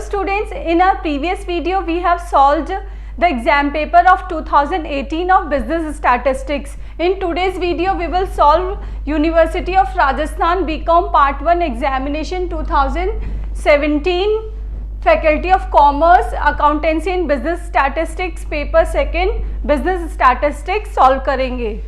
students, in our previous video we have solved the exam paper of 2018 of business statistics. In today's video we will solve University of Rajasthan BCom part 1 examination 2017 Faculty of Commerce Accountancy and Business Statistics paper 2 business statistics solve करेंगे.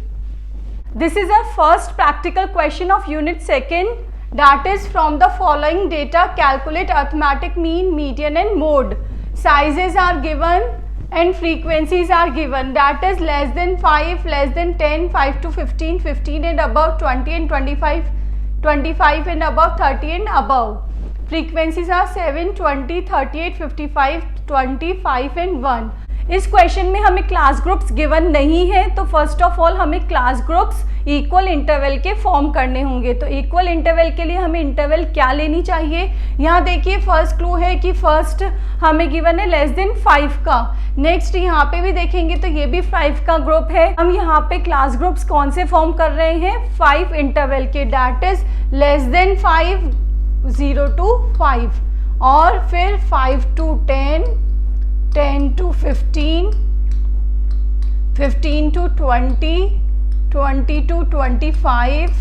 This is our first practical question of unit 2, that is from the following data calculate arithmetic mean, median and mode. Sizes are given and frequencies are given, that is less than 5, less than 10, 5 to 15, 15 and above, 20 and 25, 25 and above, 30 and above. Frequencies are 7, 20, 38, 55, 25 and 1. इस question में हमें class groups given नहीं है, तो first of all हमें class groups equal interval के form करने होंगे. तो इक्वल इंटरवल के लिए हमें इंटरवल क्या लेनी चाहिए. यहाँ देखिए फर्स्ट क्लू है कि फर्स्ट हमें गिवन है लेस देन 5 का. नेक्स्ट यहाँ पे भी देखेंगे तो ये भी 5 का ग्रुप है. हम यहाँ पे क्लास ग्रुप्स कौन से फॉर्म कर रहे हैं, 5 इंटरवल के, that is less than 5, 0 to 5 और फिर 5 to 10, 10 to 15, 15 to 20, 20 to 25,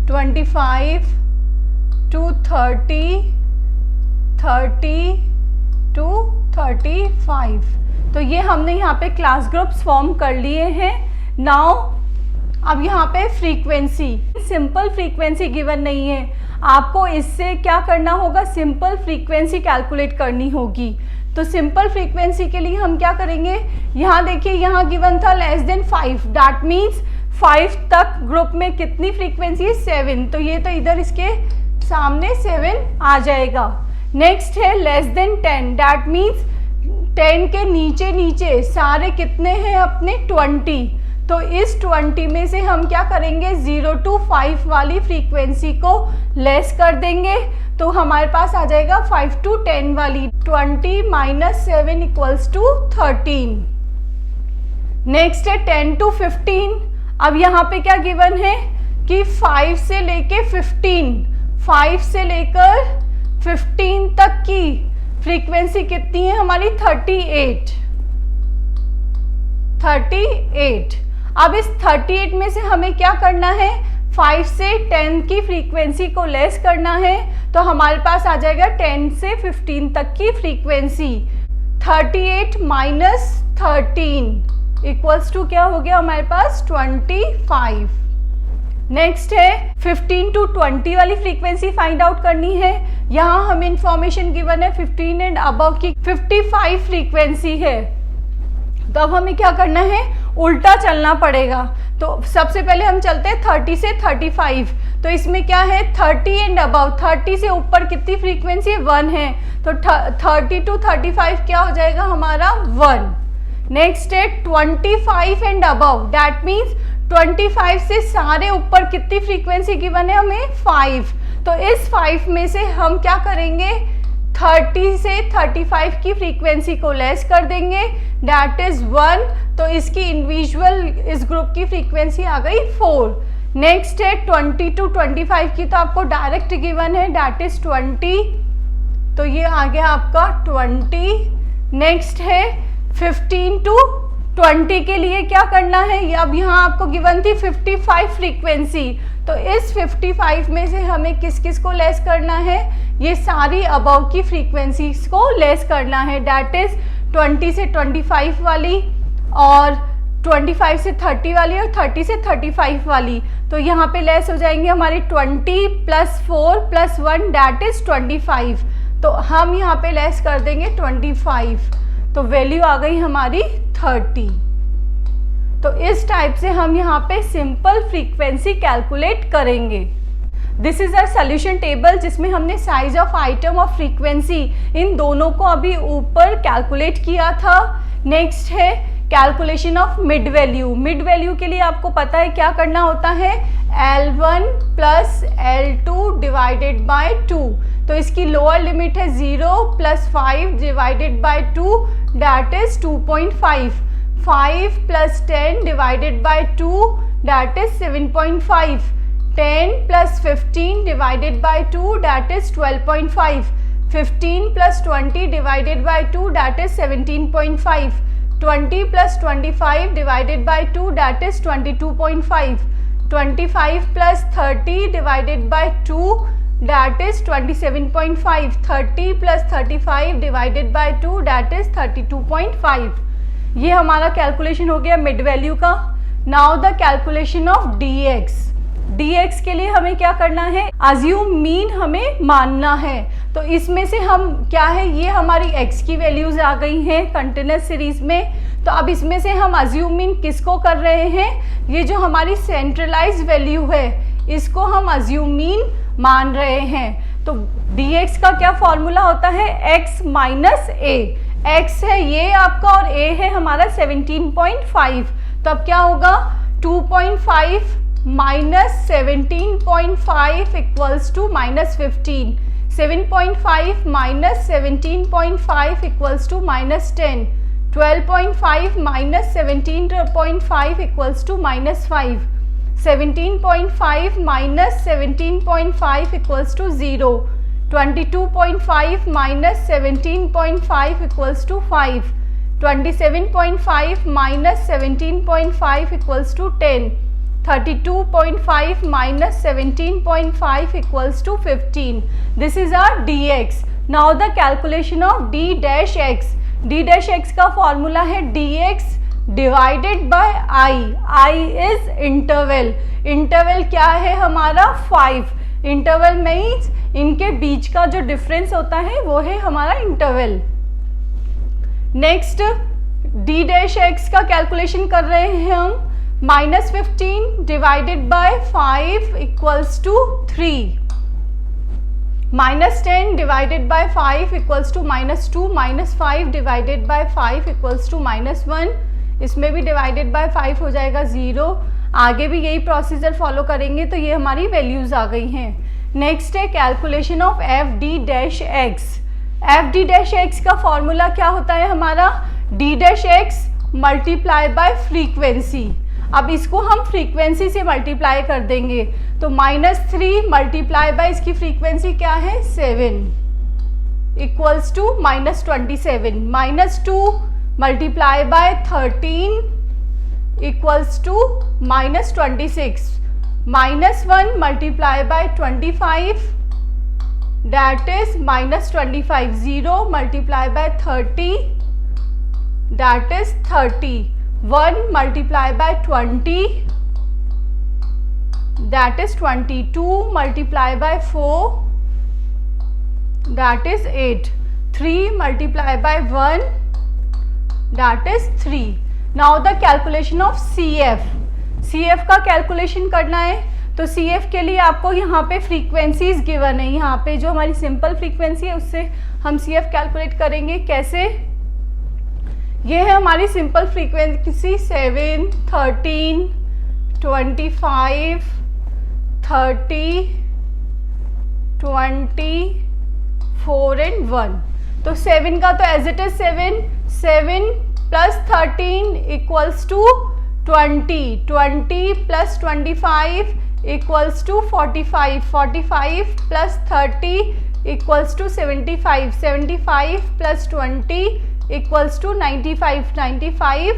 25 to 30, 30 to 35. तो ये हमने यहाँ पे क्लास ग्रुप्स फॉर्म कर लिए हैं. नाउ अब यहाँ पे फ्रीक्वेंसी, सिंपल फ्रीक्वेंसी गिवन नहीं है, आपको इससे क्या करना होगा, सिंपल फ्रीक्वेंसी कैलकुलेट करनी होगी. तो सिंपल फ्रीक्वेंसी के लिए हम क्या करेंगे, यहाँ देखिए यहाँ गिवन था लेस देन 5, दैट मीन्स 5 तक ग्रुप में कितनी फ्रीक्वेंसी है, 7. तो ये तो इधर इसके सामने 7 आ जाएगा. नेक्स्ट है लेस देन 10, दैट मीन्स 10 के नीचे नीचे सारे कितने हैं अपने 20. तो इस 20 में से हम क्या करेंगे, 0 to 5 वाली फ्रीक्वेंसी को लेस कर देंगे. तो हमारे पास आ जाएगा 5 to 10 वाली. 20 - 7 = 13. नेक्स्ट है 10 to 15. अब यहाँ पे क्या गिवन है कि 5 से लेके 15, 5 से लेकर 15 तक की फ्रीक्वेंसी कितनी है हमारी, 38. अब इस 38 में से हमें क्या करना है, 5 से 10 की फ्रीक्वेंसी को लेस करना है. तो हमारे पास आ जाएगा 10 से 15 तक की फ्रीक्वेंसी. 38 - 13 = क्या हो गया हमारे पास, 25. नेक्स्ट है 15 to 20 वाली फ्रीक्वेंसी फाइंड आउट करनी है. यहाँ हमें इंफॉर्मेशन गिवन है 15 एंड अबव की 55 फ्रीक्वेंसी है. तो अब हमें क्या करना है, उल्टा चलना पड़ेगा. तो सबसे पहले हम चलते हैं 30 से 35. तो इसमें क्या है, 30 एंड अबव, 30 से ऊपर कितनी फ्रीक्वेंसी है, 1 है. तो 30 to 35 क्या हो जाएगा हमारा, 1. नेक्स्ट है 25 एंड अबव, दैट मीन्स 25 से सारे ऊपर कितनी फ्रीक्वेंसी गिवन है हमें, 5. तो इस 5 में से हम क्या करेंगे, 30 से 35 की फ्रीक्वेंसी को लेस कर देंगे, दैट इज 1. तो इसकी इंडिविजुअल इस ग्रुप की फ्रीक्वेंसी आ गई 4. नेक्स्ट है 20 to 25 की, तो आपको डायरेक्ट गिवन है, दैट इज 20. तो ये आ गया आपका 20. नेक्स्ट है 15 to 20 के लिए क्या करना है, अब यहाँ आपको गिवन थी 55 फ्रीक्वेंसी. तो इस 55 में से हमें किस किस को लेस करना है, ये सारी अबव की फ्रीक्वेंसीज को लेस करना है, दैट इज 20 से 25 वाली और 25 से 30 वाली और 30 से 35 वाली. तो यहाँ पे लेस हो जाएंगे हमारी 20 + 4 + 1, दैट इज 25. तो हम यहाँ पे लेस कर देंगे 25. तो वैल्यू आ गई हमारी 30. तो इस टाइप से हम यहाँ पे सिंपल फ्रीक्वेंसी कैलकुलेट करेंगे. This is a solution table जिसमें हमने साइज ऑफ आइटम और फ्रीक्वेंसी इन दोनों को अभी ऊपर कैलकुलेट किया था. नेक्स्ट है calculation of mid value. Mid value के लिए आपको पता है क्या करना होता है, L1 + L2 डिवाइडेड बाय 2. तो इसकी लोअर लिमिट है 0 + 5 divided by 2, that is 2.5. 5 + 10 divided by 2, that is 7.5. 10 + 15 divided by 2, that is 12.5. 15 plus 20 divided by 2, that is 17.5. 20 plus 25 divided by 2, that is 22.5. 25 plus 30 divided by 2, that is 27.5. 30 plus 35 divided by 2, that is 32.5. ये हमारा calculation हो गया mid value का. Now the calculation of dx. dx के लिए हमें क्या करना है, अज्यूम मीन हमें मानना है. तो इसमें से हम क्या है, ये हमारी x की वैल्यूज आ गई हैं कंटिन्यूस सीरीज में. तो अब इसमें से हम अज्यूम मीन किसको कर रहे हैं, ये जो हमारी सेंट्रलाइज वैल्यू है इसको हम अज्यूम मीन मान रहे हैं. तो dx का क्या फॉर्मूला होता है, x माइनस a. x है ये आपका और a है हमारा 17.5. तो अब क्या होगा, 2.5 minus 17.5 equals to minus 15. 7.5 minus 17.5 equals to minus 10. 12.5 minus 17.5 equals to minus 5. 17.5 minus 17.5 equals to 0. 22.5 minus 17.5 equals to 5. 27.5 minus 17.5 equals to 10. 32.5 minus 17.5 equals to 15. This is our dx. Now the calculation of d dash x. d dash x का formula है dx divided by I. I is interval. interval क्या है हमारा 5. interval means इनके बीच का जो difference होता है वो है हमारा interval. Next d dash x का कैलकुलेशन कर रहे हैं हम. -15 divided by 5 equals to 3. -10 divided by 5 equals to -2. -5 divided by 5 equals to -1. इसमें भी डिवाइडेड बाय 5 हो जाएगा 0. आगे भी यही प्रोसीजर फॉलो करेंगे. तो ये हमारी वैल्यूज आ गई हैं. नेक्स्ट है calculation of F D dash x. F D dash x का फॉर्मूला क्या होता है हमारा, D dash x multiply by frequency. अब इसको हम फ्रीक्वेंसी से मल्टीप्लाई कर देंगे. तो -3 मल्टीप्लाई बाय इसकी फ्रीक्वेंसी क्या है 7 equals to -27. -2 multiply by 13 equals to -26. -1 multiply by 25 that is -25. 0 multiply by 30 that is 30. 1 multiply by 20 that is 20. 2 multiply by 4 that is 8. 3 multiply by 1 that is 3. Now the calculation of CF. CF का calculation करना है. तो CF के लिए आपको यहाँ पे frequencies given है. यहाँ पे जो हमारी सिंपल फ्रीक्वेंसी है उससे हम CF कैलकुलेट करेंगे. कैसे, ये है हमारी सिंपल फ्रीक्वेंसी 7, 13, 25, 30, 20, 4 एंड 1. तो 7 का तो as it is 7 plus 13 equals to 20. 20 plus 25 equals to 45. 45 plus 30 equals to 75. 75 plus 20 equals to 95. 95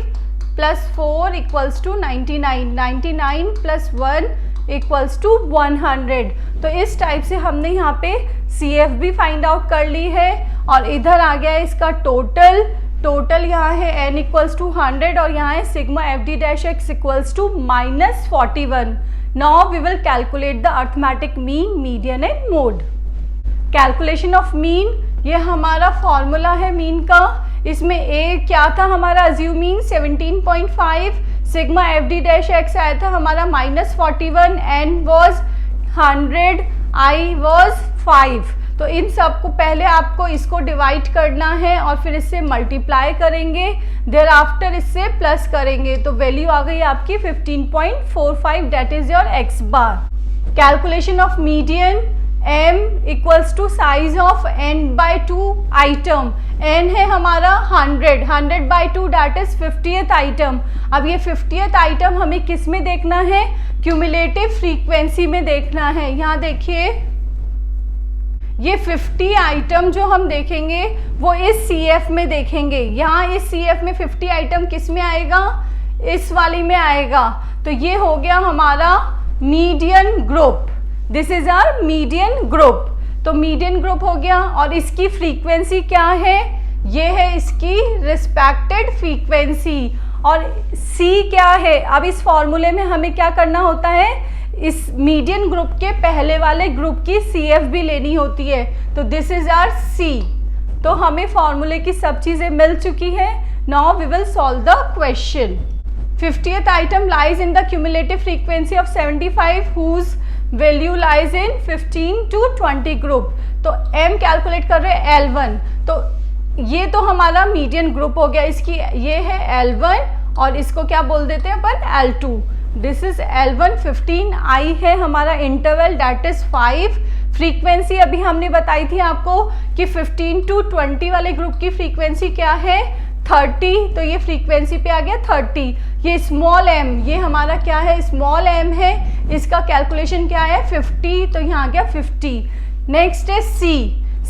plus 4 equals to 99. 99 plus 1 equals to 100. तो इस टाइप से हमने यहाँ पे CF भी फाइंड आउट कर ली है. और इधर आ गया है इसका टोटल यहाँ है n इक्वल्स टू 100 और यहाँ है sigma F D dash X equals to -41. Now we will calculate the arithmetic mean, median and mode. Calculation of mean, ये हमारा फॉर्मूला है मीन का. इसमें a क्या था हमारा, assume mean 17.5. Sigma F D dash x आया था हमारा -41. n was 100, i was 5. तो इन सब को पहले आपको इसको डिवाइड करना है और फिर इससे मल्टीप्लाई करेंगे. देयर आफ्टर इससे प्लस करेंगे. तो वैल्यू आ गई आपकी 15.45. That is your x bar. Calculation of median, m equals to size of n by 2 item. n है हमारा 100 by 2 date is 50th item. अब ये 50th आइटम हमें किस में देखना है, क्यूमुलेटिव फ्रीक्वेंसी में देखना है. यहाँ देखिए ये 50 आइटम जो हम देखेंगे वो इस CF में देखेंगे। यहाँ इस CF में 50 आइटम किस में आएगा, इस वाली में आएगा। तो ये हो गया हमारा median group, this is our median group. तो मीडियन ग्रुप हो गया और इसकी फ्रीक्वेंसी क्या है, ये है इसकी रिस्पेक्टेड फ्रीक्वेंसी। और C क्या है, अब इस फॉर्मूले में हमें क्या करना होता है, इस मीडियन ग्रुप के पहले वाले ग्रुप की CF भी लेनी होती है। तो दिस इज आवर C। तो हमें फॉर्मूले की सब चीजें मिल चुकी है। Now we will solve the question. 50th item lies in the cumulative frequency of 75 whose value lies in 15 to 20 group. तो M कैलकुलेट कर रहे हैं L1। तो ये तो हमारा मीडियन ग्रुप हो गया, इसकी ये है L1 और इसको क्या बोल देते हैं अपन, L2। This is L1। 15I है हमारा इंटरवल, दैट इज 5। फ्रीक्वेंसी अभी हमने बताई थी आपको कि 15 to 20 वाले ग्रुप की फ्रीक्वेंसी क्या है, 30। तो ये फ्रीक्वेंसी पे आ गया 30। ये स्मॉल m, ये हमारा क्या है, स्मॉल m है, इसका कैलकुलेशन क्या है 50। तो यहाँ आ गया 50। नेक्स्ट है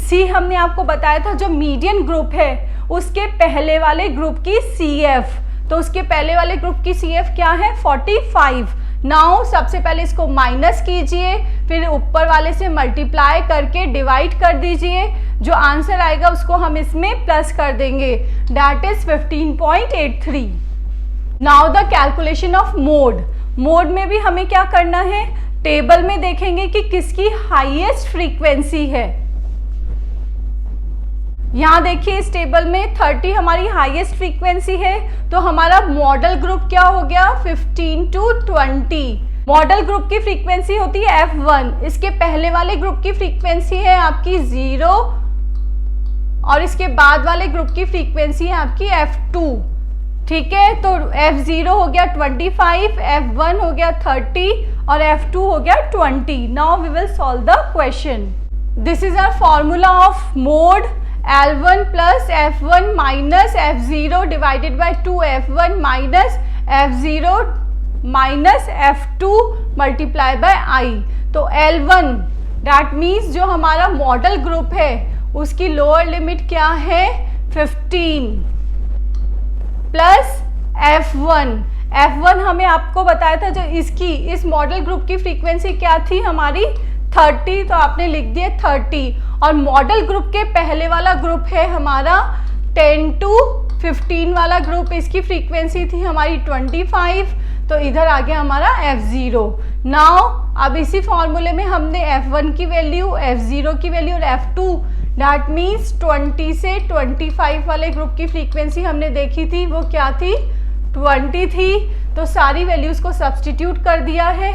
C हमने आपको बताया था जो मीडियन ग्रुप है उसके पहले वाले ग्रुप की CF। तो उसके पहले वाले ग्रुप की CF क्या है, 45। नाउ सबसे पहले इसको माइनस कीजिए, फिर ऊपर वाले से मल्टीप्लाई करके डिवाइड कर दीजिए, जो आंसर आएगा उसको हम इसमें प्लस कर देंगे, that is 15.83। Now the calculation of mode. Mode में भी हमें क्या करना है, टेबल में देखेंगे कि किसकी हाईएस्ट फ्रीक्वेंसी है। यहाँ देखिए इस टेबल में 30 हमारी हाईएस्ट फ्रीक्वेंसी है, तो हमारा मॉडल ग्रुप क्या हो गया, 15 to 20। मॉडल ग्रुप की फ्रीक्वेंसी होती है F1, इसके पहले वाले ग्रुप की फ्रीक्वेंसी है आपकी 0 और इसके बाद वाले ग्रुप की फ्रीक्वेंसी है आपकी F2। ठीक है, तो F0 हो गया 25, F1 हो गया 30 और F2 हो गया 20। Now we will solve the question. This is our formula of mode, L1 plus F1 minus F0 divided by 2F1 minus F0 minus F2 multiply by I। तो L1 that means जो हमारा model group है उसकी lower limit क्या है, 15 plus F1 हमें आपको बताया था जो इसकी इस मॉडल ग्रुप की फ्रीक्वेंसी क्या थी हमारी 30, तो आपने लिख दिया 30। और मॉडल ग्रुप के पहले वाला ग्रुप है हमारा 10 to 15 वाला ग्रुप, इसकी फ्रीक्वेंसी थी हमारी 25, तो इधर आ गया हमारा F0। नाउ अब इसी फॉर्मूले में हमने F1 की वैल्यू, F0 की वैल्यू और F2 दैट मीन्स 20 से 25 वाले ग्रुप की फ्रीक्वेंसी हमने देखी थी वो क्या थी, 20 थी। तो सारी वैल्यूज को सब्सटीट्यूट कर दिया है।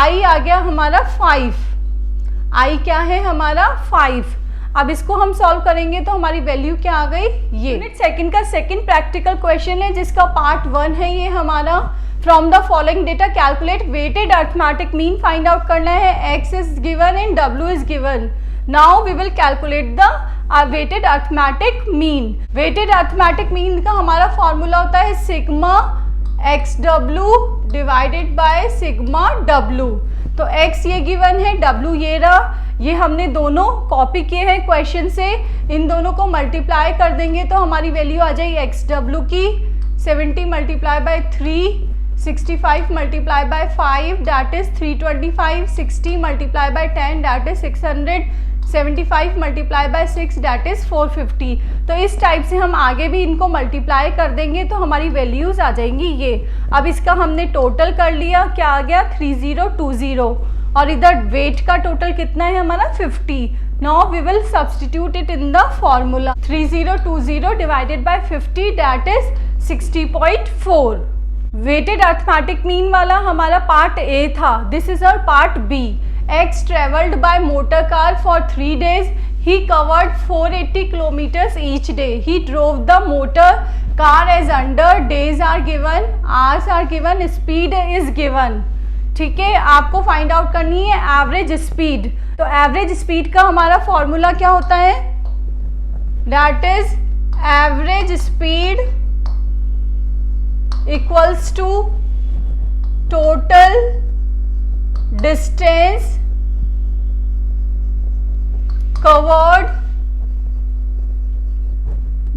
I आ गया हमारा 5, I क्या है हमारा 5। अब इसको हम सॉल्व करेंगे तो हमारी वैल्यू क्या आ गई, ये। यूनिट सेकंड का सेकंड प्रैक्टिकल क्वेश्चन है जिसका पार्ट 1 है ये हमारा। From the following data calculate weighted arithmetic mean find out करना है। x is given and w is given. Now we will calculate the weighted arithmetic mean. Weighted arithmetic mean का हमारा formula होता है sigma xw divided by sigma w। तो x ये given है, w ये रहा, ये हमने दोनों कॉपी किए हैं क्वेश्चन से, इन दोनों को मल्टीप्लाई कर देंगे तो हमारी वैल्यू आ जाएगी xw की 70 multiply by 3, 65 multiply by 5 that is 325, 60 multiply by 10 that is 600, 75 multiply by 6 that is 450। तो इस टाइप से हम आगे भी इनको मल्टीप्लाई कर देंगे तो हमारी वैल्यूज आ जाएंगी ये। अब इसका हमने टोटल कर लिया, क्या आ गया 3020 और इधर वेट का टोटल कितना है हमारा 50। Now we will substitute it in the formula. 3020 divided by 50 that is 60.4। Weighted arithmetic mean वाला हमारा पार्ट ए था, this is our part B. X traveled by motor car for 3 days. He covered 480 kilometers each day. He drove the motor car as under. Days are given, hours are given, speed is given. ठीक है, आपको find out करनी है average speed. तो average speed का हमारा formula क्या होता है, that is average speed equals to total distance covered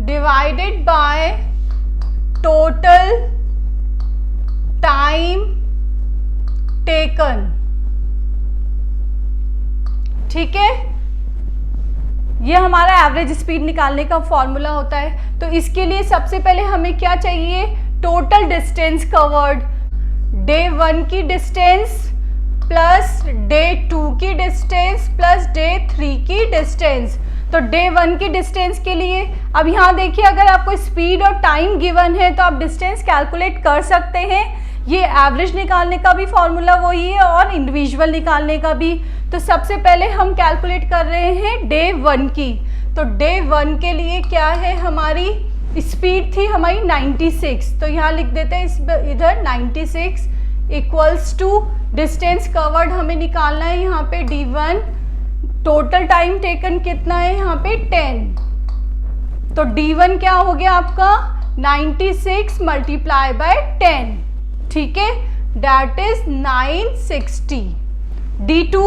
divided by total time taken। ठीक है, ये हमारा एवरेज स्पीड निकालने का फॉर्मूला होता है। तो इसके लिए सबसे पहले हमें क्या चाहिए, टोटल डिस्टेंस कवर्ड, डे 1 की डिस्टेंस प्लस डे 2 की डिस्टेंस प्लस डे 3 की डिस्टेंस। तो डे 1 की डिस्टेंस के लिए अब यहाँ देखिए, अगर आपको स्पीड और टाइम गिवन है तो आप डिस्टेंस कैलकुलेट कर सकते हैं। ये एवरेज निकालने का भी फॉर्मूला वही है और इंडिविजुअल निकालने का भी। तो सबसे पहले हम कैलकुलेट कर रहे हैं डे 1 की। तो डे 1 के लिए क्या है, हमारी स्पीड थी हमारी 96, तो यहाँ लिख देते हैं इधर 96 इक्वल्स टू डिस्टेंस कवर्ड हमें निकालना है यहाँ पे d1, टोटल टाइम टेकन कितना है यहाँ पे 10। तो d1 क्या हो गया आपका 96 मल्टीप्लाई बाय 10, ठीक है, दैट इज 960। d2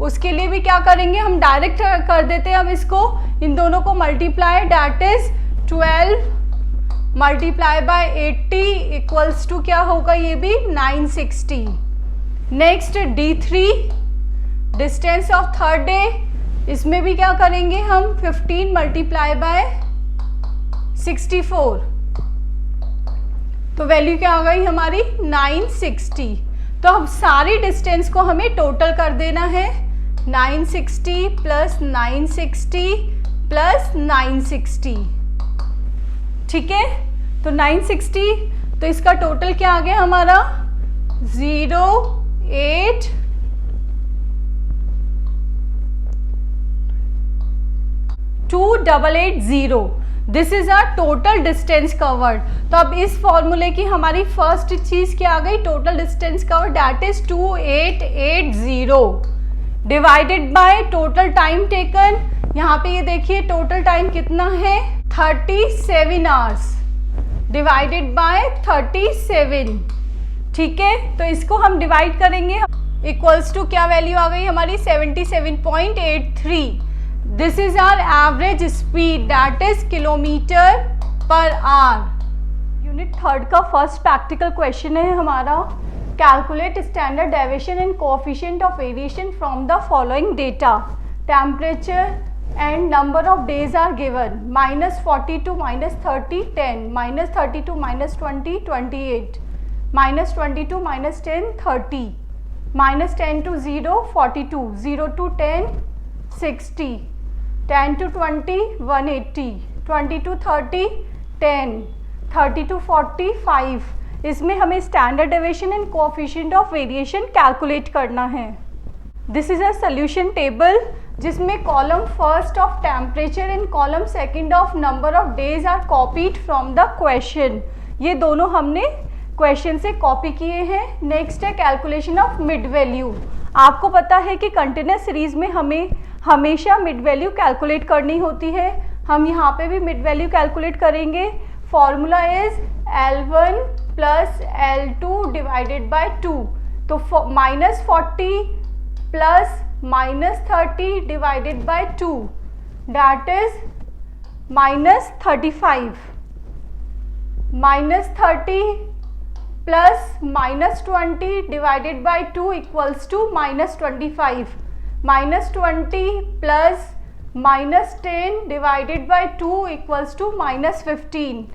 उसके लिए भी क्या करेंगे, हम डायरेक्ट कर देते हैं अब इसको, इन दोनों को multiply, that is 12 multiply by 80 equals to क्या होगा, ये भी 960। Next d3 distance of third day, इसमें भी क्या करेंगे हम 15 मल्टीप्लाई बाय 64, तो वैल्यू क्या आ गई हमारी 960। तो अब सारी डिस्टेंस को हमें टोटल कर देना है, 960 प्लस 960 प्लस 960, ठीक है। तो 960, तो इसका टोटल क्या आ गया हमारा 08280। This is our total distance covered. तो अब इस फॉर्मूले की हमारी फर्स्ट चीज क्या आ गई, total distance covered, that is 2880 divided by total time taken. यहाँ पे ये देखिए टोटल टाइम कितना है 37 आवर्स डिवाइडेड बाय 37, ठीक है। तो इसको हम डिवाइड करेंगे, इक्वल्स टू क्या वैल्यू आ गई हमारी 77.83। This is our average speed, that is kilometre per hour. Unit 3 का फर्स्ट प्रैक्टिकल क्वेश्चन है हमारा, calculate standard deviation and coefficient of variation from the following data. Temperature and number of days are given, -42 -30 10, -32 -20 28, -22 -10 30, -10 to 0 42, 0 to 10 60, 10 to 20 180, 20 to 30 10, 30 to 40 5। इसमें हमें standard deviation and coefficient of variation calculate करना है। This is a solution table जिसमें column first of temperature and column second of number of days are copied from the question. ये दोनों हमने question से copy किए हैं। नेक्स्ट है कैलकुलेशन ऑफ मिड वैल्यू। आपको पता है कि कंटिन्यूस सीरीज में हमें हमेशा मिड वैल्यू कैलकुलेट करनी होती है। हम यहाँ पे भी मिड वैल्यू कैलकुलेट करेंगे। Formula is L1 plus L2 divided by 2। तो -40 plus -30 divided by 2, that is -35। -30 plus -20 divided by 2 equals to -25। -20 plus -10 divided by 2 equals to -15।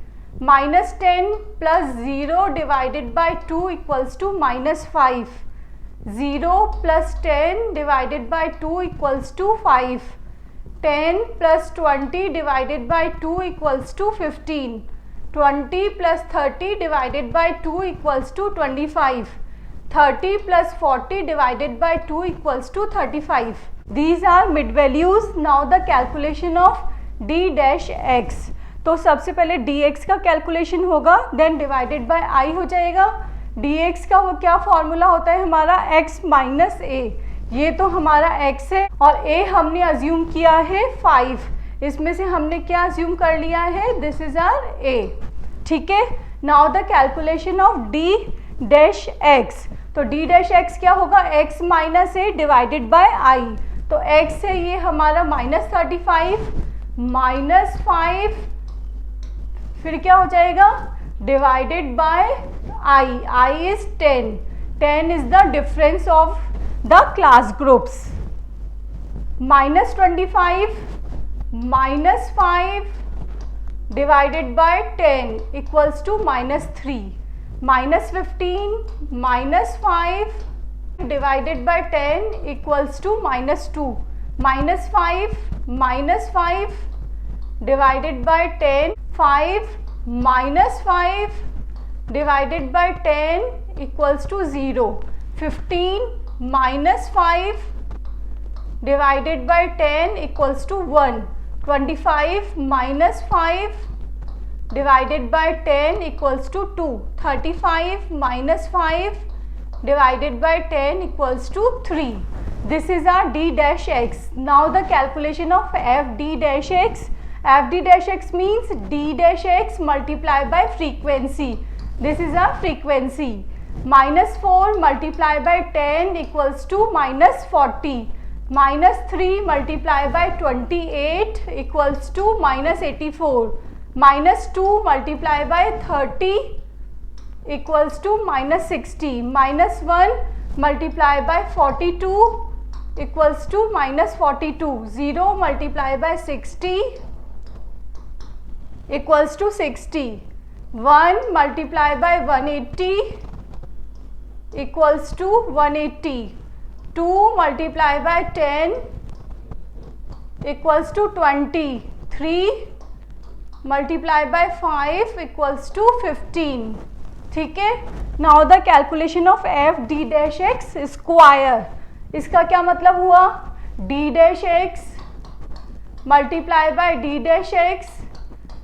-10 plus 0 divided by 2 equals to -5। 0 plus 10 divided by 2 equals to 5। 10 plus 20 divided by 2 equals to 15। 20 plus 30 divided by 2 equals to 25। 30 plus 40 divided by 2 equals to 35. These are mid values. Now the calculation of d dash x. तो सबसे पहले dx का calculation होगा, then divided by i हो जाएगा। dx का वो क्या फॉर्मूला होता है हमारा x माइनस a। ये तो हमारा x है और a हमने अज्यूम किया है 5। इसमें से हमने क्या अज्यूम कर लिया है, दिस इज आर a, ठीक है। Now the calculation of d dash x। तो d डैश x क्या होगा, x minus a divided by i। तो तो x है ये हमारा -35, -5, फिर क्या हो जाएगा divided by i is 10. 10 is the difference of the class groups. -25 -5 divided by 10 equals to -3. -15 -5 divided by 10 equals to -2. -5 -5 divided by 10, 5 -5 divided by 10 equals to 0. 15 -5 divided by 10 equals to 1. 25 -5 divided by 10 equals to 2. 35 -5 divided by 10 equals to 3. This is our d dash x. Now the calculation of f d dash x. f d dash x means d dash x multiplied by frequency. This is our frequency. -4 multiplied by 10 equals to -40. -3 multiplied by 28 equals to -84. -2 multiplied by 30 equals to -60. -1 multiplied by 42 equals to -42. 0 multiplied by 60 equals to 60. 1 multiplied by 180 equals to 180. 2 multiplied by 10 equals to 20. 3 multiplied by 5 equals to 15. ठीक है. Now the calculation of F D dash x square. इसका क्या मतलब हुआ D dash x multiply by D dash x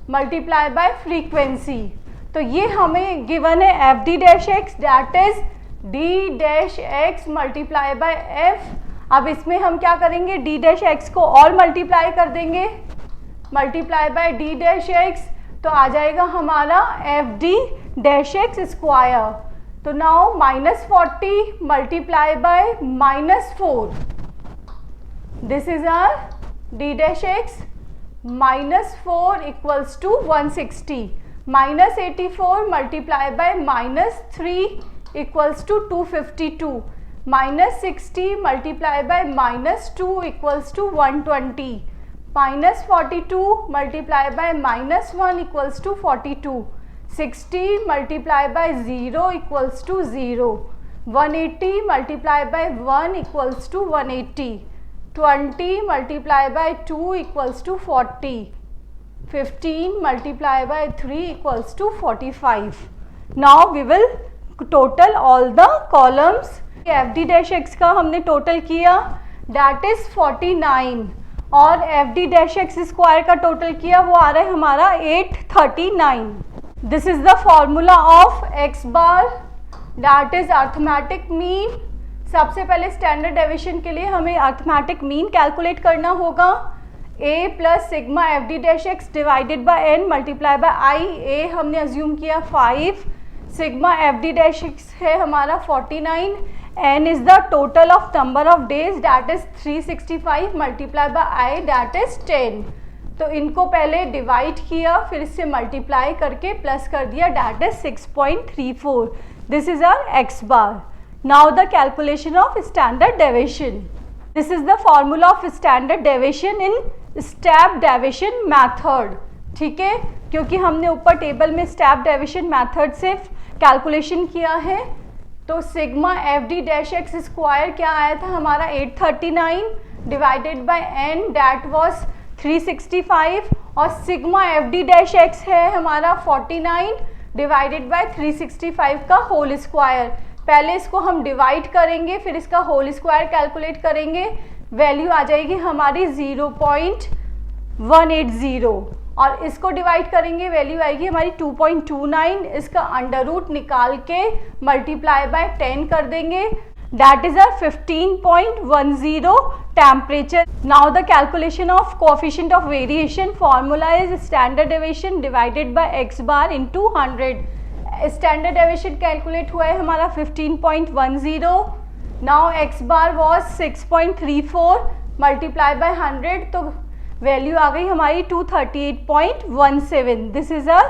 multiply by frequency. तो ये हमें given है F D dash x that is D dash x multiply by F. अब इसमें हम क्या करेंगे डी डैश एक्स को और मल्टीप्लाई कर देंगे multiply by D dash X. तो आ जाएगा हमारा F D dash x square. तो now -40 multiply by -4. This is our D dash X. -4 equals to 160. -84 multiply by -3 equals to 252. -60 multiplied by -2 equals to 120. -42 multiplied by -1 equals to 42. 60 multiplied by 0 equals to 0. 180 multiplied by 1 equals to 180. 20 multiplied by 2 equals to 40. 15 multiplied by 3 equals to 45. Now we will total all the columns. F D dash x का हमने total किया that is 49 और F D dash x square का total किया वो आ रहा है हमारा 839. This is the formula of x bar that is arithmetic mean. सबसे पहले स्टैंडर्ड डेविएशन के लिए हमें अर्थमेटिक मीन कैलकुलेट करना होगा. a plus sigma F D dash X divided by N multiply by I. A हमने अज्यूम किया 5. Sigma F D dash x है हमारा 49. N is the total of number of days that is 365 multiply by I that is 10. तो इनको पहले divide किया फिर इससे मल्टीप्लाई करके प्लस कर दिया that is 6.34. This is our x bar. Now the calculation of standard deviation. This is the formula of standard deviation in step deviation method. ठीक है, क्योंकि हमने ऊपर टेबल में स्टेप डेविएशन मैथड से कैलकुलेशन किया है. तो sigma F D dash x square क्या आया था हमारा 839 divided by n that was 365 और sigma F D dash x है हमारा 49 डिवाइडेड बाय 365 का होल स्क्वायर. पहले इसको हम डिवाइड करेंगे फिर इसका होल स्क्वायर कैलकुलेट करेंगे. वैल्यू आ जाएगी हमारी 0.180 और इसको डिवाइड करेंगे वैल्यू आएगी हमारी 2.29. इसका अंडर रूट निकाल के मल्टीप्लाई बाय 10 कर देंगे that is r 15.10 temperature. Now the calculation of coefficient of variation formula is standard deviation divided by x bar into 100. Standard deviation calculate हुआ है हमारा 15.10. Now x bar was 6.34 multiply by 100 तो value आ गई हमारी 238.17. This is a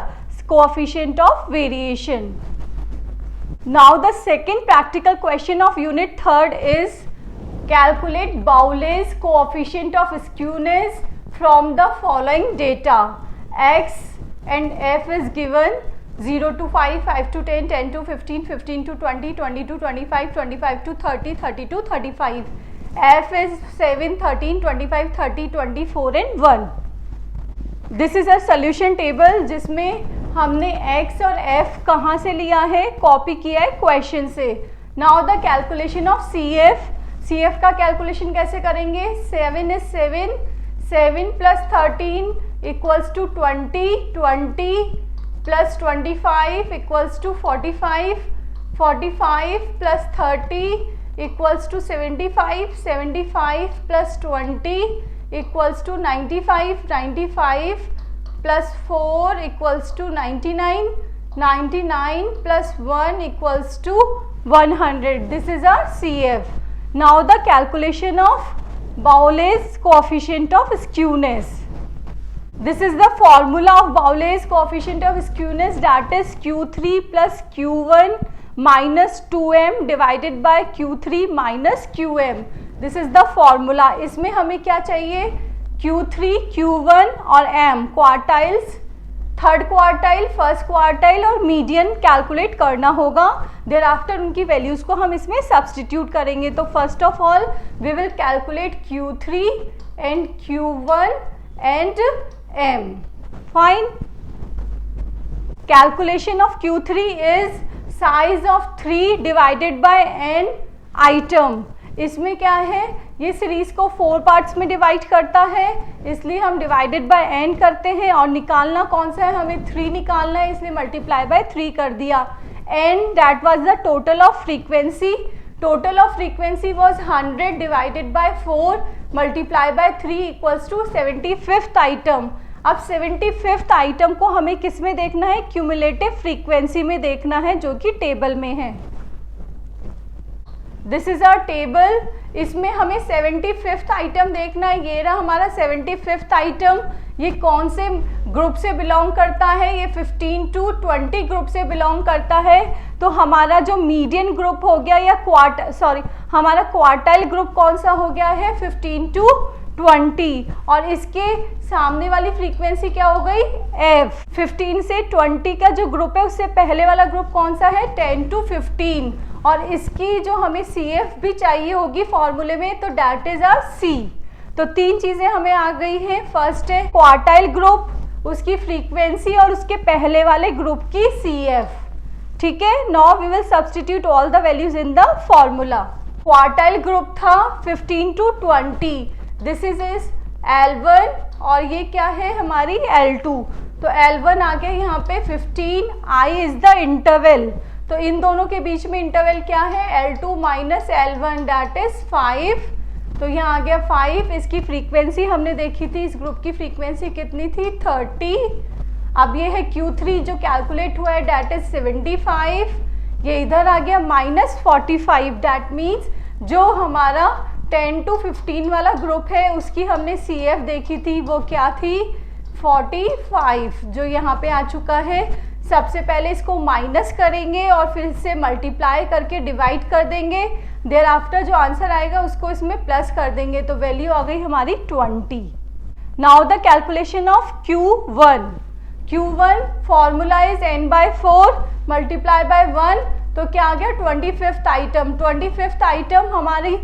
coefficient of variation. Now the second practical question of unit 3 is calculate Bowley's coefficient of skewness from the following data. X and F is given 0 to 5, 5 to 10, 10 to 15, 15 to 20, 20 to 25, 25 to 30, 30 to 35. F is 7, 13, 25, 30, 24 and 1. This is a solution table जिसमें हमने X और F कहाँ से लिया है, copy किया है question से. Now the calculation of CF. CF का कैलकुलेशन कैसे करेंगे? 7 is 7, 7 plus 13 equals to 20, 20 plus 25 equals to 45, 45 plus 30 equals to 75, 75 plus 20 equals to 95, 95 plus 4 equals to 99, 99 plus 1 equals to 100. This is our CF. Now the calculation of Bowley's coefficient of skewness. This is the formula of Bowley's coefficient of skewness, that is Q3 plus Q1 minus 2m divided by Q3 minus Qm. This is the formula. इसमें हमें क्या चाहिए? Q3, Q1 और m quartiles, third quartile, first quartile और median calculate करना होगा. There after उनकी values को हम इसमें सब्सटीट्यूट करेंगे. तो first of all we will calculate Q3 and Q1 and m. Fine. Calculation of Q3 is size of 3 divided by n item. इसमें क्या है, ये सीरीज को 4 पार्ट्स में डिवाइड करता है, इसलिए हम डिवाइडेड बाय n करते हैं. और निकालना कौन सा है, हमें 3 निकालना है, इसलिए मल्टीप्लाई बाय 3 कर दिया. n that was the total of frequency. Total of frequency was 100 divided by 4 multiply by 3 equals to 75th item. अब 75th आइटम को हमें किस में देखना है, क्यूमुलेटिव फ्रीक्वेंसी में देखना है, जो कि टेबल में है. This is our table. इसमें हमें 75th आइटम देखना है. ये रहा हमारा 75th आइटम. ये कौन से ग्रुप से बिलोंग करता है, ये 15 to 20 ग्रुप से बिलोंग करता है. तो हमारा जो मीडियन ग्रुप हो गया या हमारा क्वार्टाइल ग्रुप कौन सा हो गया है, 15 to 20. और इसके सामने वाली फ्रीक्वेंसी क्या हो गई, F. 15 से 20 का जो ग्रुप है उससे पहले वाला ग्रुप कौन सा है, 10 to 15. और इसकी जो हमें CF भी चाहिए होगी फॉर्मूले में, तो डैट इज आवर C. तो 3 चीजें हमें आ गई हैं. फर्स्ट है क्वार्टाइल ग्रुप, उसकी फ्रीक्वेंसी और उसके पहले वाले ग्रुप की CF. ठीक है. Now we will substitute all the values in the formula. Quartile group था 15 to 20. दिस इज L1 और ये क्या है हमारी L2. तो L1 आ गया यहाँ पे 15, I इज द इंटरवल. तो इन दोनों के बीच में इंटरवल क्या है, L2 minus L1 that is 5. तो यहाँ आ गया 5. इसकी फ्रीक्वेंसी हमने देखी थी, इस ग्रुप की फ्रीक्वेंसी कितनी थी, 30. अब ये है Q3 जो कैलकुलेट हुआ है, दैट इज 75. ये इधर आ गया माइनस 45. दैट मीन्स जो हमारा 10 to 15 वाला ग्रुप है उसकी हमने CF देखी थी, वो क्या थी, 45, जो यहाँ पे आ चुका है. सबसे पहले इसको माइनस करेंगे और फिर से मल्टीप्लाई करके डिवाइड कर देंगे. देयर आफ्टर जो आंसर आएगा उसको इसमें प्लस कर देंगे. तो वैल्यू आ गई हमारी 20. Now the calculation of Q1. Q1 formula is n/4 multiply by 1. तो क्या आ गया, 25th आइटम. 25th आइटम हमारी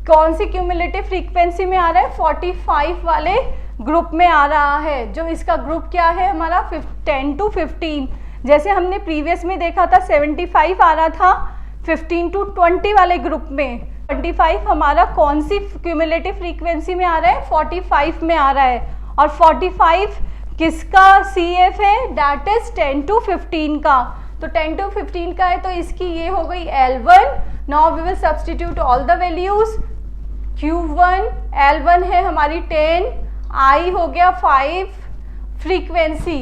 कौन सी क्यूमुलेटिव फ्रीक्वेंसी में आ रहा है, 45 वाले ग्रुप में आ रहा है. जो इसका ग्रुप क्या है हमारा 10 to 15. जैसे हमने प्रीवियस में देखा था 75 आ रहा था 15 to 20 वाले ग्रुप में. 25 हमारा कौन सी क्यूमुलेटिव फ्रीक्वेंसी में आ रहा है, 45 में आ रहा है. और 45 किसका CF है, दैट इज 10 to 15 का. तो 10 to 15 का है, तो इसकी ये हो गई L1. Now we will substitute all the values. Q1 L1 है हमारी 10, I हो गया 5. फ्रीक्वेंसी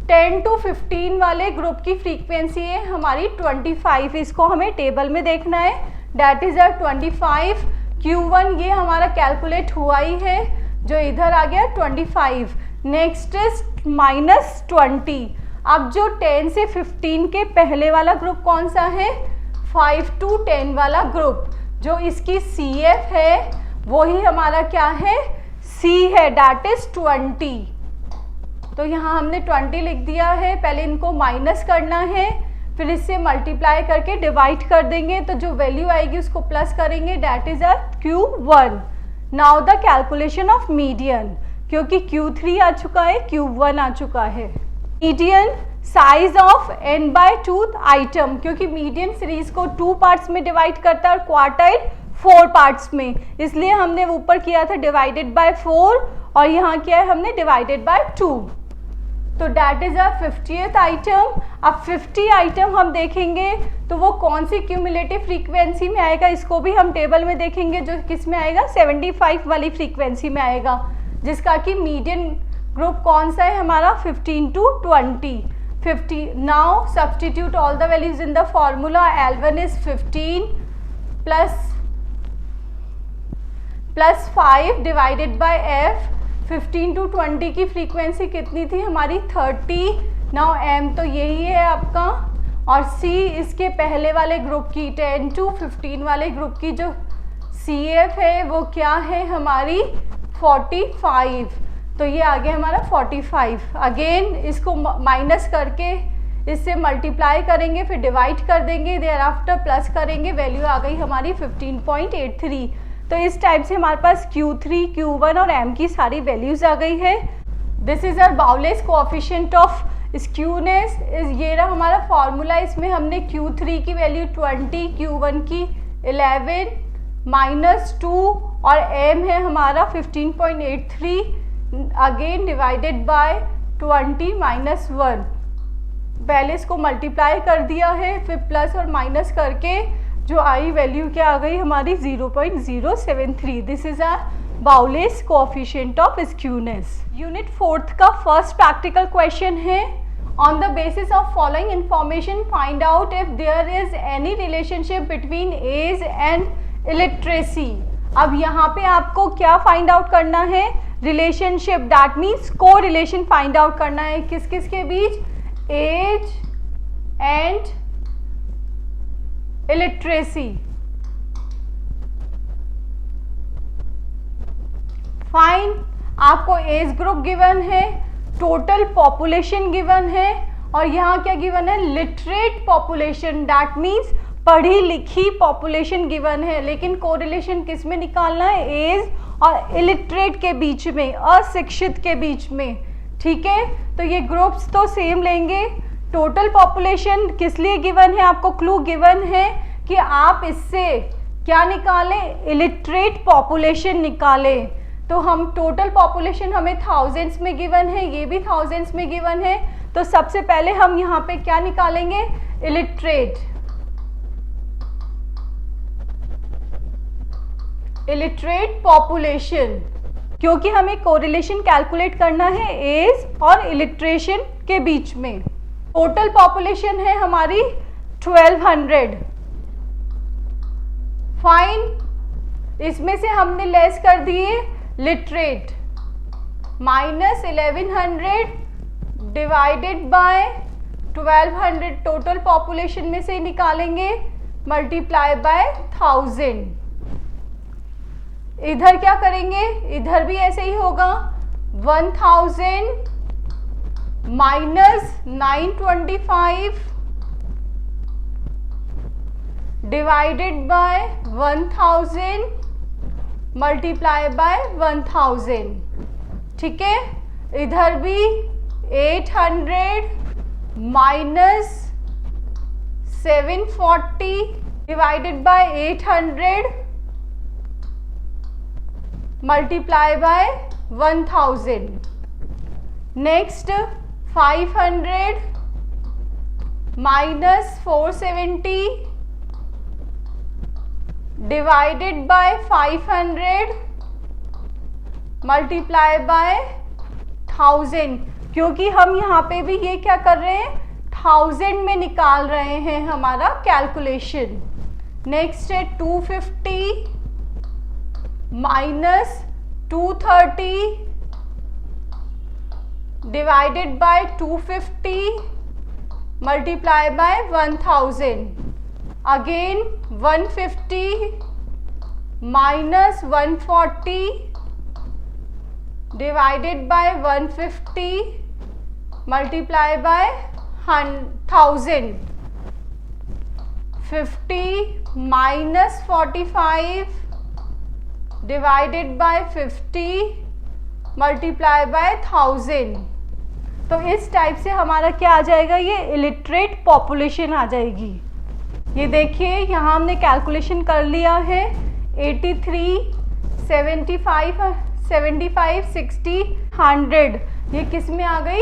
10 to 15 वाले ग्रुप की फ्रीक्वेंसी है हमारी 25. इसको हमें टेबल में देखना है, दैट इज 25. Q1 ये हमारा कैलकुलेट हुआ ही है, जो इधर आ गया 25। Next is -20। अब जो 10 से 15 के पहले वाला ग्रुप कौन सा है, 5 to 10 वाला ग्रुप, जो इसकी CF है वही हमारा क्या है, C है, दैट इज 20। तो यहाँ हमने 20 लिख दिया है। पहले इनको माइनस करना है, फिर इससे मल्टीप्लाई करके डिवाइड कर देंगे, तो जो वैल्यू आएगी उसको प्लस करेंगे, that is our Q1। Now the calculation of median, क्योंकि Q3 आ चुका है, Q1 आ चुका है। Median size of n/2 item, क्योंकि मीडियन सीरीज को 2 पार्ट्स में डिवाइड करता है और क्वार्टाइल 4 पार्ट्स में, इसलिए हमने ऊपर किया था डिवाइडेड बाय 4 और यहाँ किया है हमने डिवाइडेड बाय 2। तो that is a 50th item. अब 50 आइटम हम देखेंगे तो वो कौन सी क्यूमुलेटिव फ्रीक्वेंसी में आएगा, इसको भी हम टेबल में देखेंगे, जो किस में आएगा, 75 वाली फ्रीक्वेंसी में आएगा, जिसका कि मीडियन ग्रुप कौन सा है हमारा, 15 to 20। 50। Now substitute all the values in the formula. L1 is 15 plus 5 divided bye F। 15 to 20 की फ्रीक्वेंसी कितनी थी हमारी, 30। नाउ M तो यही है आपका, और C इसके पहले वाले ग्रुप की 10 to 15 वाले ग्रुप की जो CF है वो क्या है हमारी, 45। तो ये आ गया हमारा 45। अगेन इसको माइनस करके इससे मल्टीप्लाई करेंगे, फिर डिवाइड कर देंगे, देयर आफ्टर प्लस करेंगे, वैल्यू आ गई हमारी 15.83। तो इस टाइप से हमारे पास Q3, Q1 और M की सारी वैल्यूज आ गई है। This is our Bowley's coefficient of skewness. ये रहा हमारा फॉर्मूला, इसमें हमने Q3 की वैल्यू 20, Q1 की 11 -2 और M है हमारा 15.83, अगेन डिवाइडेड बाय 20 -1। पहले इसको मल्टीप्लाई कर दिया है, फिर प्लस और माइनस करके जो आई वैल्यू क्या आ गई हमारी, 0.073। This is a Bowley's coefficient of skewness. Unit 4th का फर्स्ट प्रैक्टिकल क्वेश्चन है, on the basis of following information find out if there is any relationship between age and illiteracy. अब यहाँ पे आपको क्या फाइंड आउट करना है, relationship, that means को रिलेशन फाइंड आउट करना है, किस किस के बीच, एज एंड इलिटरेसी। फाइन, आपको एज ग्रुप गिवन है, टोटल पॉपुलेशन गिवन है, और यहाँ क्या गिवन है, लिटरेट पॉपुलेशन, दैट मीन्स पढ़ी लिखी पॉपुलेशन गिवन है। लेकिन कोरिलेशन किस में निकालना है, एज और इलिटरेट के बीच में, अशिक्षित के बीच में। ठीक है, तो ये ग्रुप्स तो सेम लेंगे। टोटल पॉपुलेशन किस लिए गिवन है, आपको क्लू गिवन है कि आप इससे क्या निकालें, इलिटरेट पॉपुलेशन निकालें। तो हम टोटल पॉपुलेशन हमें थाउजेंड्स में गिवन है, ये भी थाउजेंड्स में गिवन है, तो सबसे पहले हम यहाँ पे क्या निकालेंगे, इलिटरेट, इलिटरेट पॉपुलेशन, क्योंकि हमें कोरिलेशन कैलकुलेट करना है एज और इलिटरेशन के बीच में। टोटल पॉपुलेशन है हमारी 1200। फाइन, इसमें से हमने लेस कर दिए literate, -1100 divided by 1200, total population में से निकालेंगे, मल्टीप्लाई बाय 1000। इधर क्या करेंगे, इधर भी ऐसे ही होगा, 1000 -925 डिवाइडेड बाय 1000 मल्टीप्लाई बाय 1000। ठीक है, इधर भी 800 -740 divided by 800 multiply by 1000। Next 500 -470 divided by 500 multiply by 1000, क्योंकि हम यहाँ पे भी ये क्या कर रहे हैं, 1000 में निकाल रहे हैं हमारा कैलकुलेशन। नेक्स्ट है 250 minus 230 divided by 250 multiply by 1000. Again 150 minus 140 divided by 150 multiply by 1000. 50 minus 45 divided by 50 multiply by 1000. तो इस टाइप से हमारा क्या आ जाएगा, ये इलिटरेट पॉपुलेशन आ जाएगी. ये देखिए यहाँ हमने कैलकुलेशन कर लिया है. 83, 75, 60, 100 ये किस में आ गई,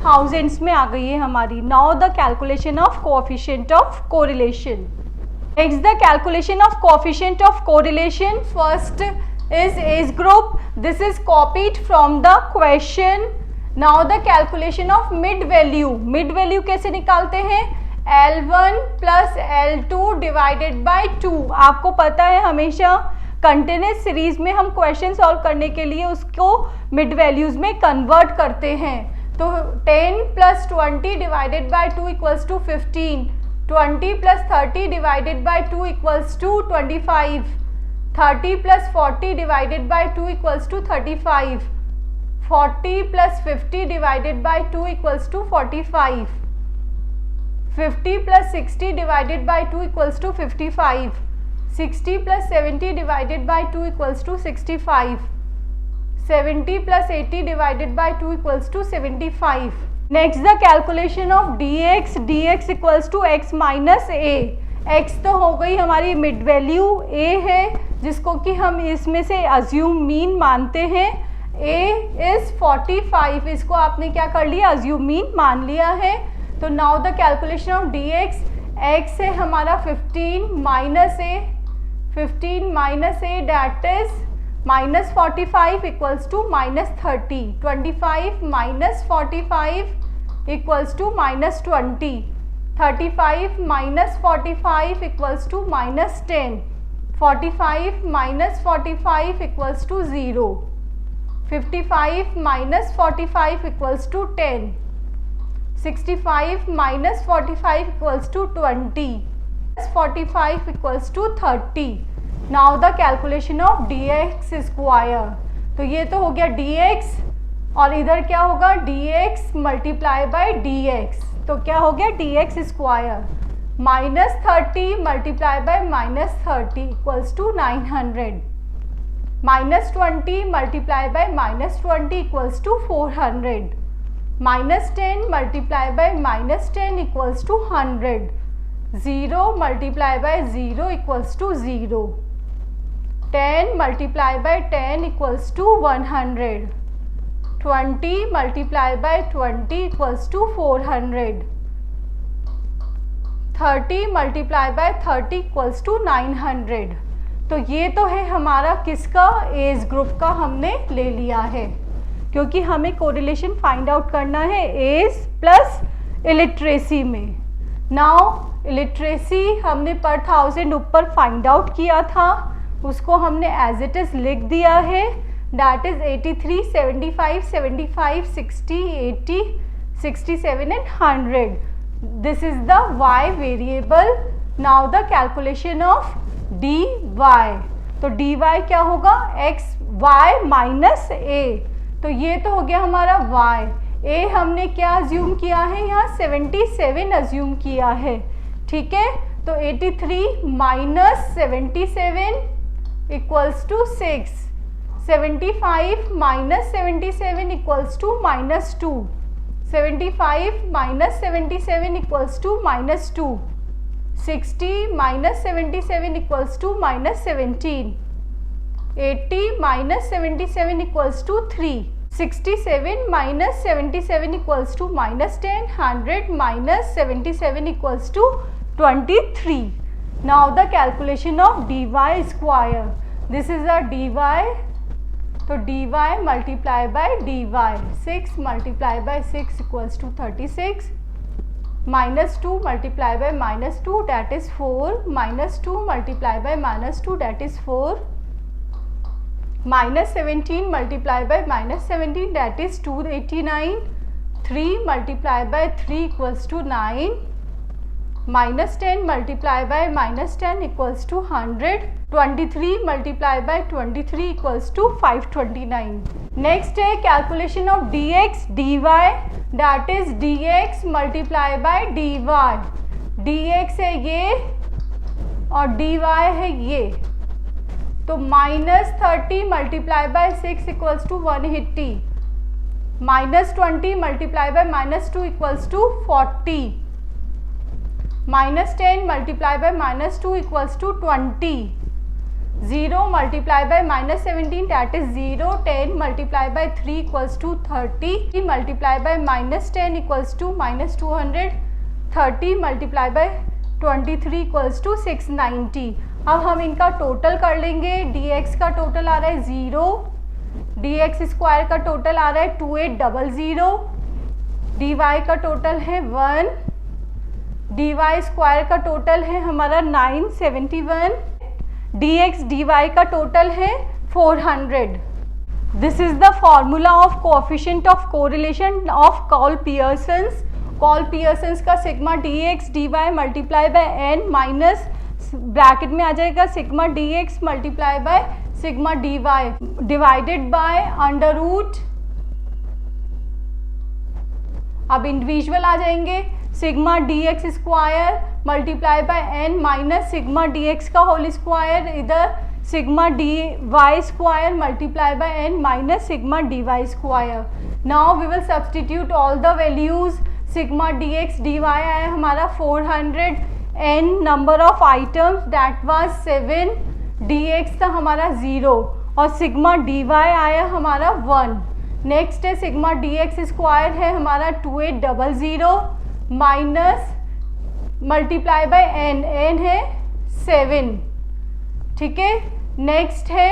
थाउजेंड्स में आ गई है हमारी. Now the calculation of coefficient of correlation. Next the calculation of coefficient of correlation. First is age group. This is copied from the question. Now the calculation of mid value. Mid value कैसे निकालते हैं, L1 plus L2 divided by 2. आपको पता है हमेशा continuous series में हम question solve करने के लिए उसको मिड वैल्यूज में कन्वर्ट करते हैं. तो 10 plus 20 divided by 2 equals to 15. 20 plus 30 divided by 2 equals to 25. 30 plus 40 divided by 2 equals to 35. 40 plus 50 divided by 2 equals to 45. 50 plus 60 divided by 2 equals to 55. 60 plus 70 divided by 2 equals to 65. 70 plus 80 divided by 2 equals to 75. Next the calculation of dx. dx equals to x minus a. x तो हो गई हमारी mid value, a है जिसको कि हम इसमें से अज्यूम मीन मानते हैं. a इज 45, इसको आपने क्या कर लिया, अज्यूम मीन मान लिया है. तो now the calculation of dx. x है हमारा 15 minus a, 15 minus a that is minus 45 equals to minus 30. 25 minus 45 equals to minus 20. 35 minus 45 equals to minus 10. 45 minus 45 equals to 0. 55 minus 45 equals to 10. 65 minus 45 equals to 20. 45 equals to 30. Now the calculation of dx square. तो ये तो हो गया dx और इधर क्या होगा, dx multiply bye dx. तो क्या हो गया, dx square. Minus 30 multiply by minus 30 equals to 900. Minus 20 multiply by minus 20 equals to 400. Minus 10 multiply by minus 10 equals to 100. 0 multiply by 0 equals to 0. 10 multiply by 10 equals to 100. 20 multiply by 20 equals to 400. 30 multiply by 30 equals to 900. तो ये तो है हमारा किसका, age group का हमने ले लिया है, क्योंकि हमें कोरिलेशन फाइंड आउट करना है एज प्लस इलिटरेसी में. नाउ इलिटरेसी हमने पर 1000 ऊपर फाइंड आउट किया था, उसको हमने एज इट इज लिख दिया है. That is 83, 75, 75, 60, 80, 67 and 100. This is the y variable. Now the calculation of dy. तो dy क्या होगा, x y माइनस a. तो ये तो हो गया हमारा y. a हमने क्या अज्यूम किया है, यहाँ 77 अज्यूम किया है. ठीक है, तो 83 minus 77 equals to 6. 75 minus 77 equals to minus 2. 75 minus 77 equals to minus 2. 60 minus 77 equals to minus 17. 80 minus 77 equals to 3. 67 minus 77 equals to minus 10. 100 minus 77 equals to 23. Now the calculation of dy square. This is a dy. तो dy multiply by dy. 6 multiply by 6 equals to 36. Minus 2 multiply by minus 2 that is 4. Minus 2 multiply by minus 2 that is 4. -17 multiplied by -17 that is 289, 3 multiplied by 3 equals to 9, -10 multiplied by -10 equals to 100, 23 multiplied by 23 equals to 529. Next है calculation of dx dy that is dx multiplied by dy. dx है ये और dy है ये, तो -30 multiply by 6 equals to 180, -20 multiply by -2 equals to 40, -10 multiply by -2 equals to 20, 0 multiply by -17 that is 0, 10 multiply by 3 equals to 30, multiply by -10 equals to -200, 30 multiply by 23 equals to 690. अब हम इनका total कर लेंगे. dx का total आ रहा है 0, dx square का total आ रहा है 2800, dy का टोटल है 1, dy स्क्वायर का टोटल है हमारा 971, dx dy का टोटल है 400. This is the formula of coefficient of correlation of Karl Pearson's. Karl Pearson's का sigma dx dy multiply by n minus bracket में आ जाएगा sigma dx multiply by sigma dy divided by under root. अब individual आ जाएंगे. Sigma dx square multiply by n minus sigma dx का whole square, इधर sigma dy square multiply by n minus sigma dy square. Now we will substitute all the values. Sigma dx dy आया हमारा 400, n number of items that was 7, dx था हमारा 0 और sigma dy आया हमारा 1. Next है sigma dx square है हमारा 2800 माइनस मल्टीप्लाई बाय n है 7. ठीक है. नेक्स्ट है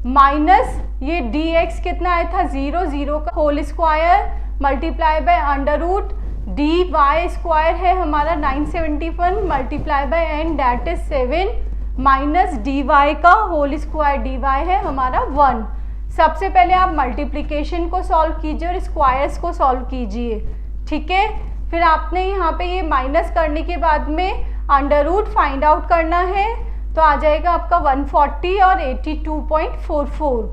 माइनस ये dx कितना आया था 0, 0 का whole square multiply by under root, dy square है हमारा 971 multiply by n that is 7 minus dy का होल स्क्वायर, dy है हमारा 1. सबसे पहले आप मल्टीप्लिकेशन को सॉल्व कीजिए और स्क्वायर्स को सॉल्व कीजिए. ठीक है. फिर आपने यहाँ पे ये माइनस करने के बाद में अंडर रूट फाइंड आउट करना है, तो आ जाएगा आपका 140 और 82.44.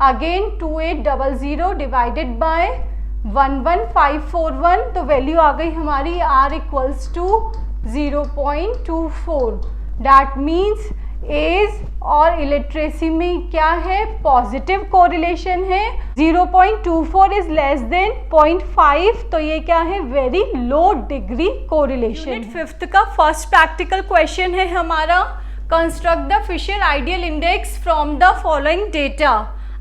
अगेन 2800 डिवाइडेड बाय 11541, तो वैल्यू आ गई हमारी r equals to 0.24. That means age और इलिटरेसी में क्या है, पॉजिटिव कोरिलेशन है. 0.24 इज लेस देन 0.5, तो ये क्या है, very low degree correlation. Unit 5th का फर्स्ट प्रैक्टिकल क्वेश्चन है हमारा, construct the Fisher ideal index from the following data.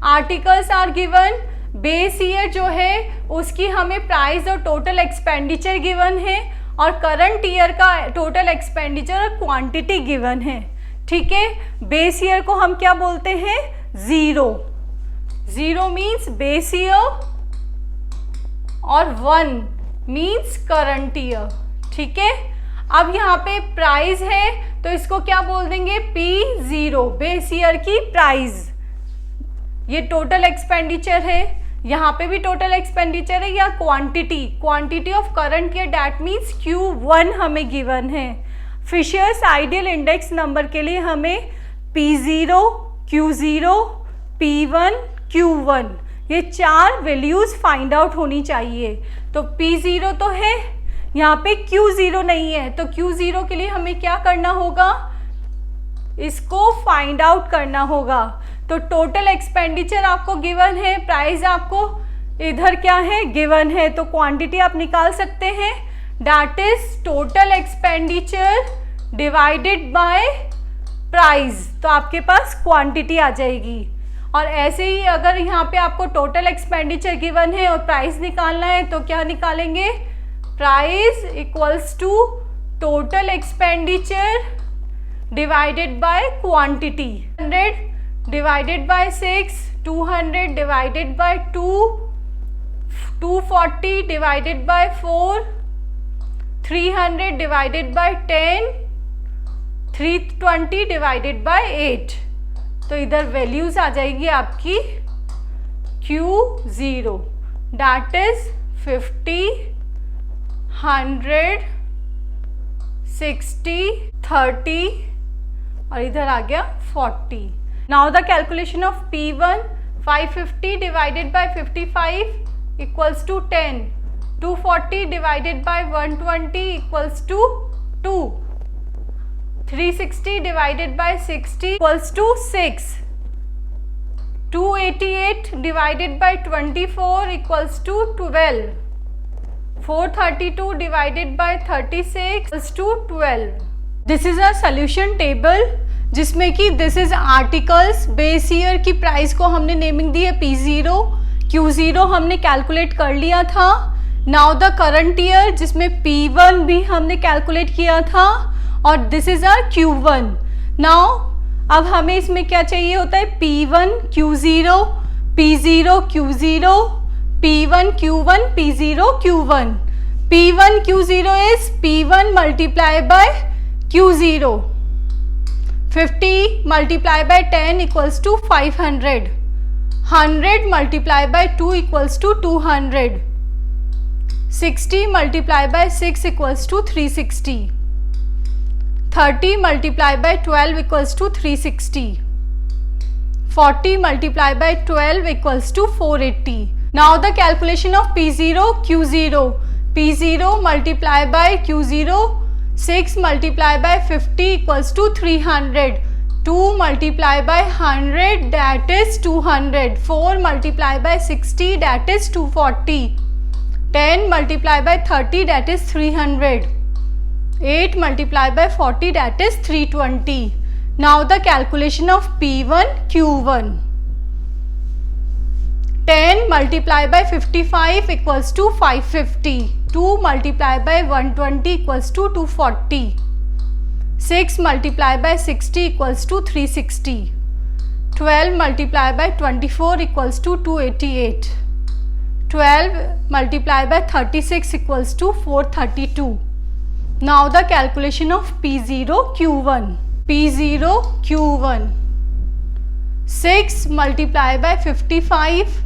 Articles are given, base year जो है उसकी हमें प्राइस और टोटल एक्सपेंडिचर गिवन है, और करंट ईयर का टोटल एक्सपेंडिचर और क्वांटिटी गिवन है. ठीक है. बेस ईयर को हम क्या बोलते हैं, 0. 0 मीन्स बेस ईयर और 1 मीन्स करंट ईयर. ठीक है. अब यहाँ पे प्राइस है तो इसको क्या बोल देंगे, P0, बेस ईयर की प्राइस. ये टोटल एक्सपेंडिचर है, यहाँ पे भी टोटल एक्सपेंडिचर है, या quantity of current year that means Q1 हमें गिवन है. फिशर्स आइडियल इंडेक्स नंबर के लिए हमें P0, Q0, P1, Q1 ये 4 वैल्यूज फाइंड आउट होनी चाहिए. तो P0 तो है, यहाँ पे Q0 नहीं है, तो Q0 के लिए हमें क्या करना होगा, इसको फाइंड आउट करना होगा. तो टोटल एक्सपेंडिचर आपको गिवन है, प्राइस आपको इधर क्या है गिवन है, तो क्वांटिटी आप निकाल सकते हैं, that is total expenditure divided bye price. तो आपके पास क्वांटिटी आ जाएगी. और ऐसे ही अगर यहाँ पे आपको टोटल एक्सपेंडिचर गिवन है और प्राइस निकालना है, तो क्या निकालेंगे, price equals to total expenditure divided by quantity. 100 divided by 6, 200 divided by 2, 240 divided by 4, 300 divided by 10, 320 divided by 8. तो इधर वैल्यूज आ जाएगी आपकी Q0 दैट इज 50, 100, 60, 30 और इधर आ गया 40. Now the calculation of P1, 550 divided by 55 equals to 10, 240 divided by 120 equals to 2, 360 divided by 60 equals to 6, 288 divided by 24 equals to 12, 432 divided by 36 equals to 12. This is a solution table जिसमें कि this is articles, base year की price को हमने naming दी है P0, Q0 हमने calculate कर लिया था. Now the current year जिसमें P1 भी हमने कैलकुलेट किया था और this is our Q1. Now अब हमें इसमें क्या चाहिए होता है P1 Q0, P0 Q0, P1 Q1, P0 Q1. P1 Q0 is P1 multiply by Q0. 50 multiply by 10 equals to 500. 100 multiply by 2 equals to 200. 60 multiply by 6 equals to 360. 30 multiplied by 12 equals to 360. 40 multiplied by 12 equals to 480. Now the calculation of P0, Q0. P0 multiplied by Q0, 6 multiplied by 50 equals to 300. 2 multiplied by 100 that is 200. 4 multiplied by 60 that is 240. 10 multiplied by 30 that is 300. 8 multiplied by 40 that is 320. Now the calculation of P1 Q1. 10 multiplied by 55 equals to 550. 2 multiplied by 120 equals to 240. 6 multiplied by 60 equals to 360. 12 multiplied by 24 equals to 288. 12 multiplied by 36 equals to 432. Now the calculation of P0 Q1. P0 Q1. 6 multiplied by 55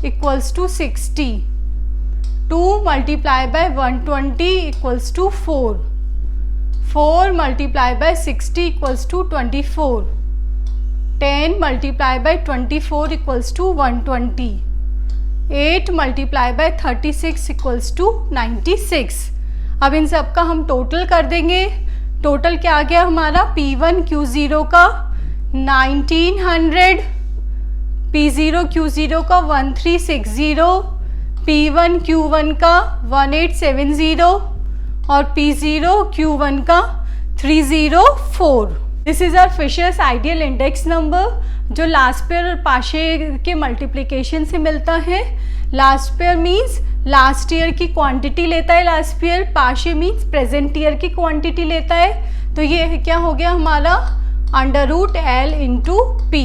equals to 60. 2 multiplied by 120 equals to 4. 4 multiplied by 60 equals to 24. 10 multiplied by 24 equals to 120. 8 multiplied by 36 equals to 96. अब इन सब का हम total कर देंगे. Total क्या आ गया हमारा P1 Q0 का 1900, P0 Q0 का 1360, P1 Q1 का 1870 और P0 Q1 का 304. This is our Fisher's ideal index number जो लास्ट पेयर और पाशे के मल्टीप्लिकेशन से मिलता है. Laspeyres means last year की क्वांटिटी लेता है last year, Paasche means present year की क्वांटिटी लेता है. तो ये क्या हो गया हमारा √L इंटू P.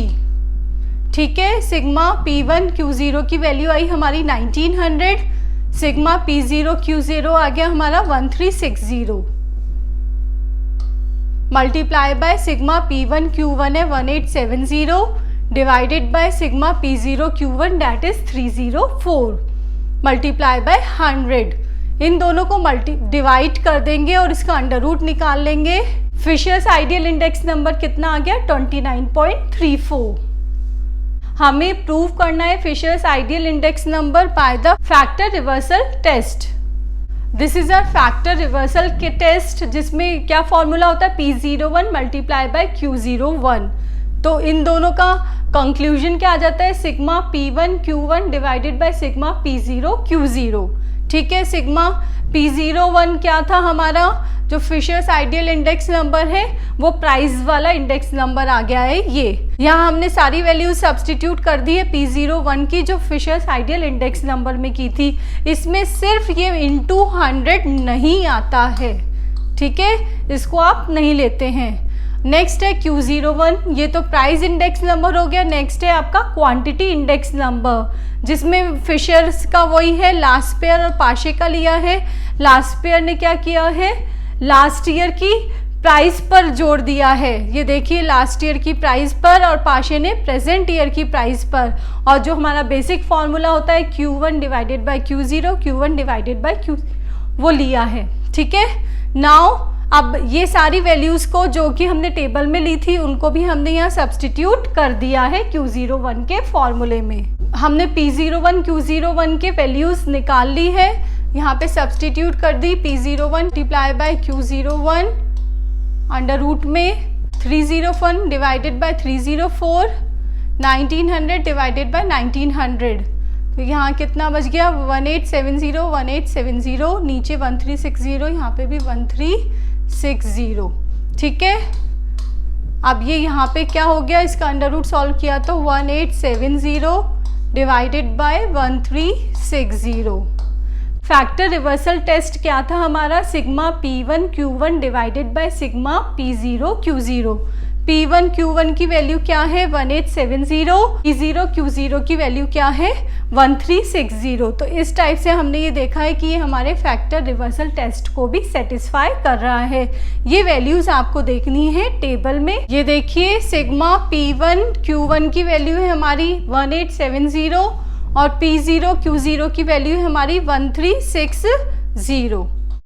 ठीक है. सिग्मा P1 Q0 की वैल्यू आई हमारी 1900, सिग्मा P0 Q0 आ गया हमारा 1360 multiply by sigma P1 Q1 है 1870 divided by sigma P0 Q1 that is 304 multiply by 100. इन दोनों को डिवाइड कर देंगे और इसका अंडर रूट निकाल लेंगे. फिशर्स आइडियल इंडेक्स नंबर कितना आ गया 29.34. हमें प्रूव करना है Fisher's ideal index number by the factor reversal test. This is a factor reversal के टेस्ट जिसमें क्या फॉर्मूला होता है P01 मल्टीप्लाई बाय Q01. तो इन दोनों का कंक्लूजन क्या आ जाता है sigma P1 Q1 divided by sigma P0 Q0. ठीक है. सिग्मा P01 क्या था हमारा जो फिशर्स आइडियल इंडेक्स नंबर है वो प्राइस वाला इंडेक्स नंबर आ गया है. ये यहाँ हमने सारी वैल्यूज सब्सटीट्यूट कर दी है P01 की जो फिशर्स आइडियल इंडेक्स नंबर में की थी. इसमें सिर्फ ये इंटू 100 नहीं आता है. ठीक है. इसको आप नहीं लेते हैं. नेक्स्ट है Q01, ये तो प्राइस इंडेक्स नंबर हो गया. नेक्स्ट है आपका क्वांटिटी इंडेक्स नंबर जिसमें फिशर्स का वही है लास्ट पेयर और पाशे का लिया है. लास्ट पेयर ने क्या किया है लास्ट ईयर की प्राइस पर जोड़ दिया है। ये देखिए लास्ट ईयर की प्राइस पर और पाशे ने प्रेजेंट ईयर की प्राइस पर। और जो हमारा बेसिक फॉर्मूला होता है Q1 divided by Q0, Q1 divided by Q, वो लिया है। ठीक है, नाउ अब ये सारी वैल्यूज़ को जो कि हमने टेबल में ली थी उनको भी हमने यहाँ सब्सटीट्यूट कर दिया है Q01 के फॉर्मूले में। हमने P01 Q01 के वैल्यूज़ निकाल ली है, यहाँ पे सब्सटीट्यूट कर दी। P01 multiply by Q01 under root में 301 डिवाइडेड बाय 304, 1900 डिवाइडेड बाय 1900, तो यहाँ कितना बच गया 1870, 1870, नीचे 1360, यहाँ पे भी 1360। ठीक है, अब ये यहाँ पे क्या हो गया, इसका अंडर रूट सॉल्व किया तो 1870 divided by 1360। Factor reversal test क्या था हमारा, sigma P1 Q1 divided by sigma P0 Q0। P1 Q1 की वैल्यू क्या है 1870, P0 Q0 की वैल्यू क्या है 1360। तो इस टाइप से हमने ये देखा है कि ये हमारे फैक्टर रिवर्सल टेस्ट को भी सेटिस्फाई कर रहा है। ये वैल्यूज़ आपको देखनी है टेबल में। ये देखिए सिग्मा P1 Q1 की वैल्यू है हमारी 1870 और P0 Q0 की वैल्यू है हमारी 1360।